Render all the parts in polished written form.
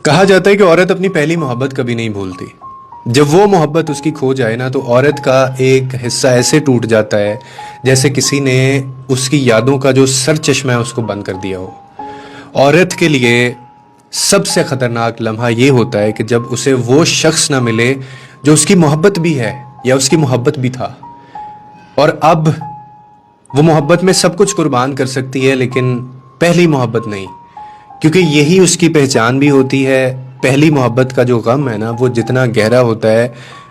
کہا جاتا ہے کہ عورت اپنی پہلی محبت کبھی نہیں بھولتی. جب وہ محبت اس کی کھو جائے نا تو عورت کا ایک حصہ ایسے ٹوٹ جاتا ہے جیسے کسی نے اس کی یادوں کا جو سر چشمہ ہے اس کو بند کر دیا ہو. عورت کے لیے سب سے خطرناک لمحہ یہ ہوتا ہے کہ جب اسے وہ شخص نہ ملے جو اس کی محبت بھی ہے یا اس کی محبت بھی تھا، اور اب وہ محبت میں سب کچھ قربان کر سکتی ہے لیکن پہلی محبت نہیں، کیونکہ یہی اس کی پہچان بھی ہوتی ہے. پہلی محبت کا جو غم ہے نا وہ جتنا گہرا ہوتا ہے،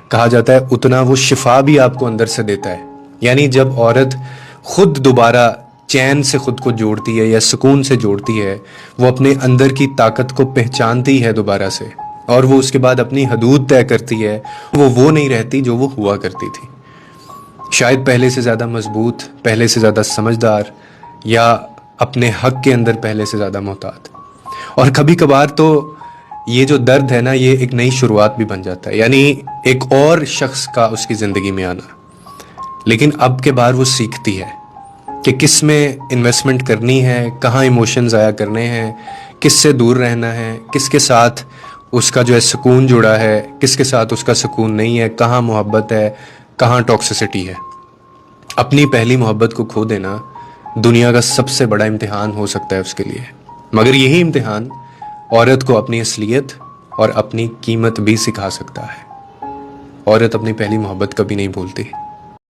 کہا جاتا ہے اتنا وہ شفا بھی آپ کو اندر سے دیتا ہے. یعنی جب عورت خود دوبارہ چین سے خود کو جوڑتی ہے یا سکون سے جوڑتی ہے، وہ اپنے اندر کی طاقت کو پہچانتی ہے دوبارہ سے، اور وہ اس کے بعد اپنی حدود طے کرتی ہے. وہ نہیں رہتی جو وہ ہوا کرتی تھی، شاید پہلے سے زیادہ مضبوط، پہلے سے زیادہ سمجھدار، یا اپنے حق کے اندر پہلے سے زیادہ محتاط. اور کبھی کبھار تو یہ جو درد ہے نا یہ ایک نئی شروعات بھی بن جاتا ہے، یعنی ایک اور شخص کا اس کی زندگی میں آنا. لیکن اب کے بعد وہ سیکھتی ہے کہ کس میں انویسٹمنٹ کرنی ہے، کہاں ایموشن ضائع کرنے ہیں، کس سے دور رہنا ہے، کس کے ساتھ اس کا جو ہے سکون جڑا ہے، کس کے ساتھ اس کا سکون نہیں ہے، کہاں محبت ہے، کہاں ٹاکسیسٹی ہے. اپنی پہلی محبت کو کھو دینا دنیا کا سب سے بڑا امتحان ہو سکتا ہے اس کے لیے، مگر یہی امتحان عورت کو اپنی اصلیت اور اپنی قیمت بھی سکھا سکتا ہے. عورت اپنی پہلی محبت کبھی نہیں بھولتی.